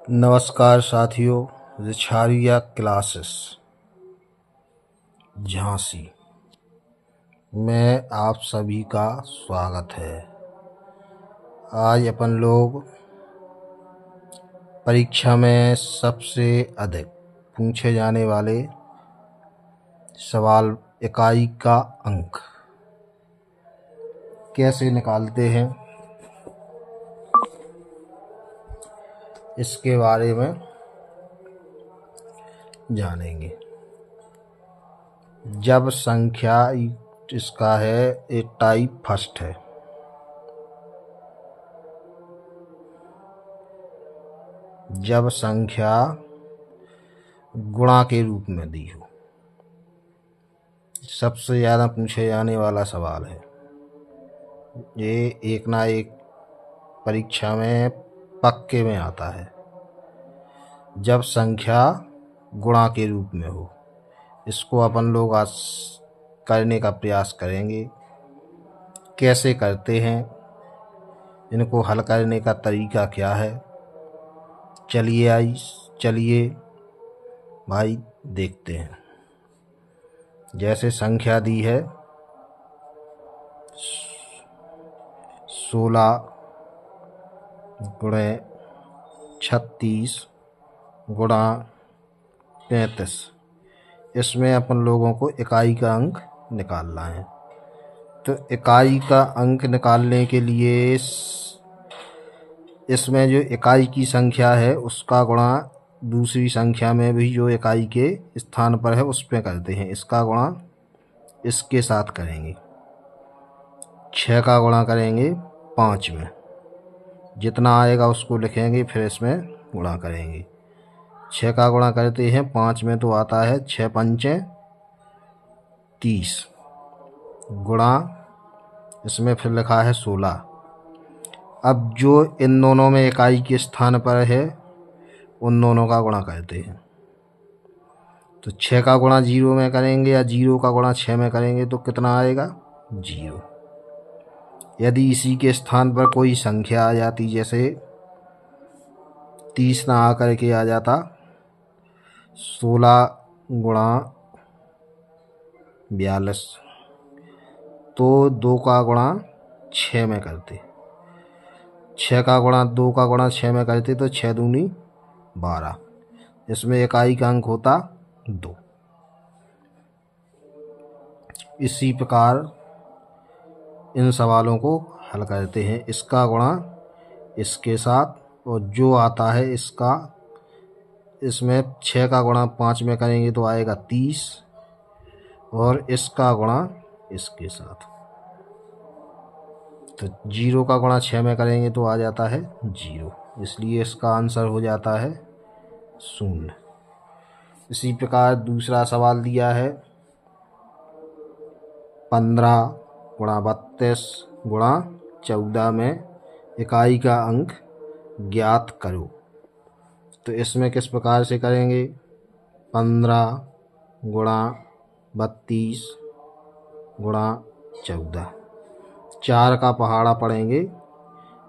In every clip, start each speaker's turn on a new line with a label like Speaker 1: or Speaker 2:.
Speaker 1: नमस्कार साथियों, रिछारिया क्लासेस झांसी में आप सभी का स्वागत है। आज अपन लोग परीक्षा में सबसे अधिक पूछे जाने वाले सवाल इकाई का अंक कैसे निकालते हैं इसके बारे में जानेंगे। जब संख्या इसका है एक टाइप फर्स्ट है। जब संख्या गुणा के रूप में दी हो, सबसे ज़्यादा पूछे जाने वाला सवाल है ये। एक ना एक परीक्षा में पक्के में आता है। जब संख्या गुणा के रूप में हो, इसको अपन लोग आज करने का प्रयास करेंगे। कैसे करते हैं, इनको हल करने का तरीका क्या है, चलिए भाई देखते हैं। जैसे संख्या दी है 16 गुणे 36 गुणा 35, इसमें अपन लोगों को इकाई का अंक निकालना है। तो इकाई का अंक निकालने के लिए इसमें जो इकाई की संख्या है उसका गुणा दूसरी संख्या में भी जो इकाई के स्थान पर है उस पे करते हैं। इसका गुणा इसके साथ करेंगे। 6 का गुणा करेंगे 5 में, जितना आएगा उसको लिखेंगे, फिर इसमें गुणा करेंगे। 6 का गुणा करते हैं 5 में तो आता है 6 पंचे 30 गुणा इसमें फिर लिखा है 16। अब जो इन दोनों में इकाई के स्थान पर है उन दोनों का गुणा करते हैं। तो 6 का गुणा 0 में करेंगे या 0 का गुणा 6 में करेंगे तो कितना आएगा 0। यदि इसी के स्थान पर कोई संख्या आ जाती, जैसे 30 ना आकर के आ जाता 16 गुणा 42, तो 2 का गुणा 6 में करते। 6 का गुणा 2 का गुणा 6 में करते तो 6 दूनी 12, इसमें इकाई का अंक होता 2। इसी प्रकार इन सवालों को हल करते हैं। इसका गुणा इसके साथ, और जो आता है इसका, इसमें 6 का गुणा 5 में करेंगे तो आएगा 30, और इसका गुणा इसके साथ। तो 0 का गुणा 6 में करेंगे तो आ जाता है 0, इसलिए इसका आंसर हो जाता है 0। इसी प्रकार दूसरा सवाल दिया है 15 गुणा 32 गुणा 14 में इकाई का अंक ज्ञात करो। तो इसमें किस प्रकार से करेंगे, 15 गुणा 32 गुणा 14, 4 का पहाड़ा पढ़ेंगे।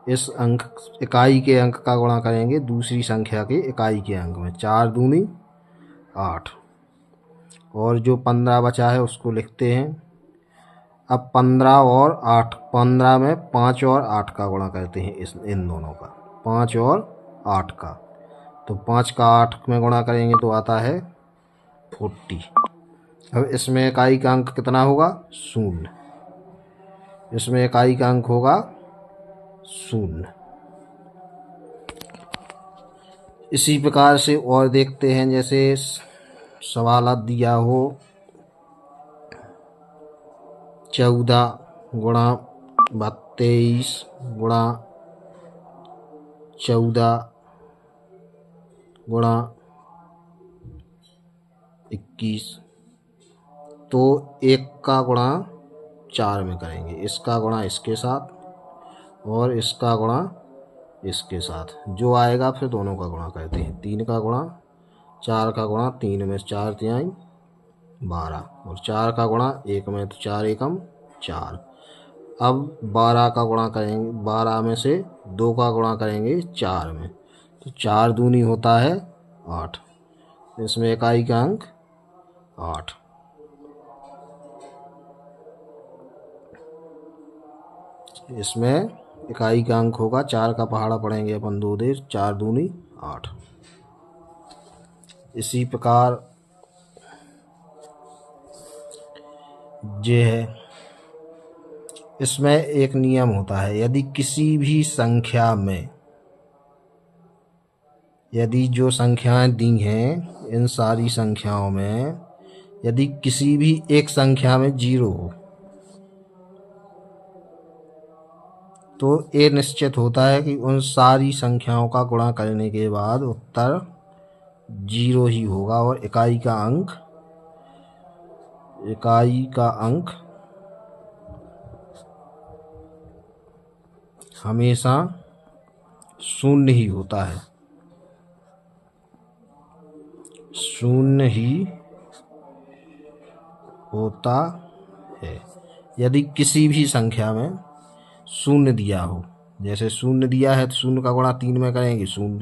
Speaker 1: इस अंक इकाई के अंक का गुणा करेंगे दूसरी संख्या के इकाई के अंक में। 4 दूनी 8, और जो 15 बचा है उसको लिखते हैं। अब 15 और 8, 15 में 5 और 8 का गुणा करते हैं, इन दोनों का 5 और 8 का। तो 5 का 8 में गुणा करेंगे तो आता है 40। अब इसमें इकाई का अंक कितना होगा 0, इसमें इकाई का अंक होगा 0। इसी प्रकार से और देखते हैं। जैसे सवाल दिया हो 14 गुणा 22 गुणा 14 गुणा 21, तो 1 का गुणा 4 में करेंगे। इसका गुणा इसके साथ और इसका गुणा इसके साथ, जो आएगा फिर दोनों का गुणा करते हैं। 3 का गुणा 4 का गुणा 3 में 4 तिहाई 12, और 4 का गुणा 1 में तो 4 एकम 4। अब 12 का गुणा करेंगे, 12 में से 2 का गुणा करेंगे 4 में, तो 4 दूनी होता है 8, इसमें इकाई का अंक 8। इसमें इकाई का अंक होगा 4 का पहाड़ा पढ़ेंगे अपन 2 देर, 4 दूनी 8। इसी प्रकार ये है, इसमें एक नियम होता है, यदि किसी भी संख्या में, यदि जो संख्याएं दी हैं इन सारी संख्याओं में यदि किसी भी एक संख्या में 0 हो तो ये निश्चित होता है कि उन सारी संख्याओं का गुणा करने के बाद उत्तर 0 ही होगा और इकाई का अंक हमेशा 0 ही होता है, 0 ही होता है। यदि किसी भी संख्या में 0 दिया हो, जैसे 0 दिया है तो 0 का गुणा 3 में करेंगे 0,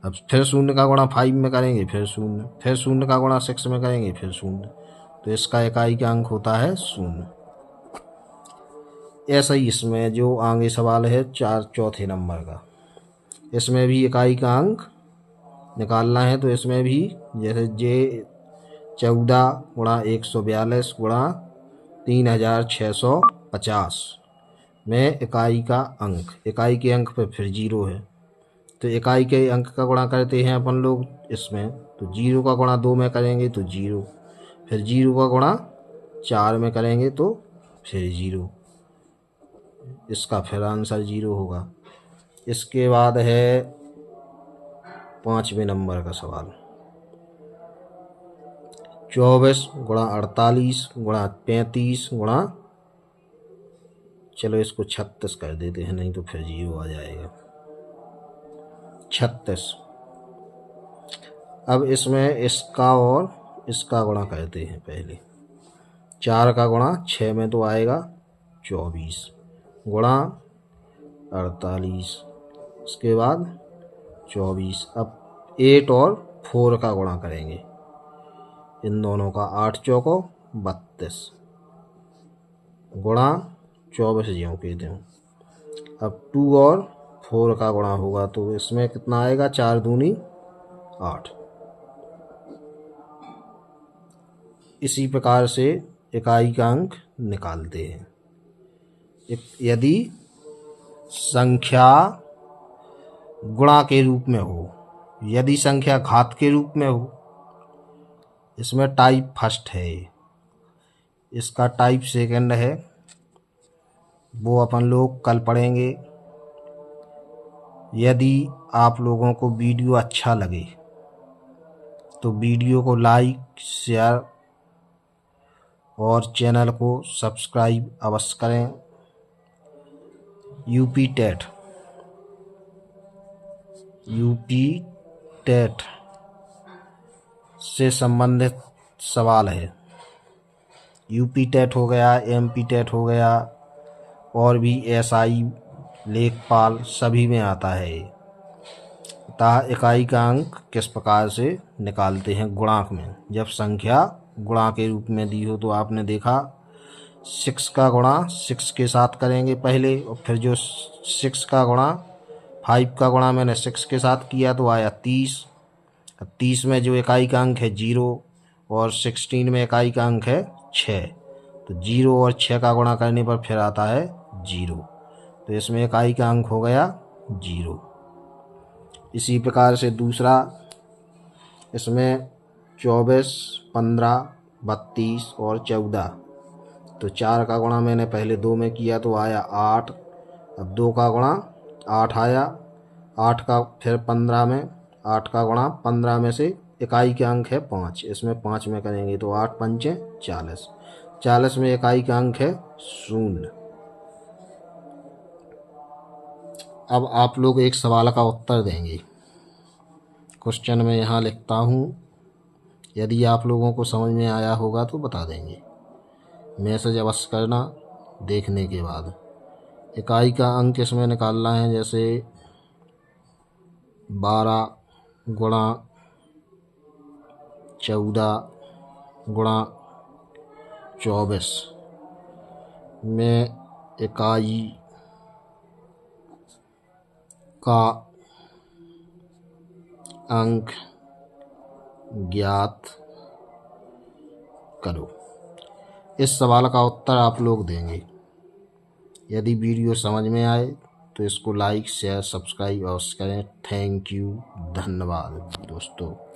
Speaker 1: अब फिर 0 का गुणा 5 में करेंगे फिर 0, फिर 0 का गुणा 6 में करेंगे फिर 0, तो इसका इकाई का अंक होता है 0। ऐसा ही इसमें जो आगे सवाल है चौथे नंबर का, इसमें भी इकाई का अंक निकालना है। तो इसमें भी जैसे जे 14 गुणा 142 गुणा 3650 में इकाई का अंक, इकाई के अंक पर फिर 0 है, तो इकाई के अंक का गुणा करते हैं अपन लोग इसमें, तो 0 का गुणा 2 में करेंगे तो 0, फिर 0 का गुणा 4 में करेंगे तो फिर 0, इसका फिर आंसर 0 होगा। इसके बाद है 5वें नंबर का सवाल, 24 गुणा 48 गुणा 35 गुणा, चलो इसको 36 कर देते हैं, नहीं तो फिर 0 आ जाएगा, 36। अब इसमें इसका और इसका गुणा करते हैं। पहले 4 का गुणा 6 में तो आएगा 24 गुणा 48, इसके बाद 24। अब 8 और 4 का गुणा करेंगे, इन दोनों का 8 चौको 32 गुणा 24 ज्यों के त्यों। अब 2 और 4 का गुणा होगा तो इसमें कितना आएगा, 4 दूनी 8। इसी प्रकार से इकाई का अंक निकालते हैं। यदि संख्या गुणा के रूप में हो, यदि संख्या घात के रूप में हो, इसमें टाइप फर्स्ट है, इसका टाइप सेकंड है, वो अपन लोग कल पढ़ेंगे। यदि आप लोगों को वीडियो अच्छा लगे तो वीडियो को लाइक शेयर और चैनल को सब्सक्राइब अवश्य करें। यूपी टेट से संबंधित सवाल है। यूपी टेट हो गया, एमपी टेट हो गया, और भी एसआई, लेखपाल सभी में आता है। अतः इकाई का अंक किस प्रकार से निकालते हैं गुणांक में। जब संख्या गुणा के रूप में दी हो तो आपने देखा 6 का गुणा 6 के साथ करेंगे पहले, और फिर जो 6 का गुणा 5 का गुणा मैंने 6 के साथ किया तो आया 30। 30 में जो इकाई का अंक है 0 और 16 में इकाई का अंक है 6, तो 0 और 6 का गुणा करने पर फिर आता है 0, तो इसमें इकाई का अंक हो गया 0। इसी प्रकार से दूसरा, इसमें 24, 15, 32 और 14, तो 4 का गुणा मैंने पहले 2 में किया तो आया 8। अब 2 का गुणा 8 आया, 8 का फिर 15 में, 8 का गुणा 15 में से इकाई के अंक है 5, इसमें 5 में करेंगे तो 8 पंचे 40, 40 में इकाई का अंक है 0। अब आप लोग एक सवाल का उत्तर देंगे। क्वेश्चन में यहाँ लिखता हूँ, यदि आप लोगों को समझ में आया होगा तो बता देंगे। मैसेज अवश्य करना देखने के बाद। इकाई का अंक इसमें निकालना है, जैसे 12 गुणा 14 गुणा 24 में इकाई का अंक ज्ञात करो। इस सवाल का उत्तर आप लोग देंगे। यदि वीडियो समझ में आए तो इसको लाइक शेयर सब्सक्राइब अवश्य करें। थैंक यू, धन्यवाद दोस्तों।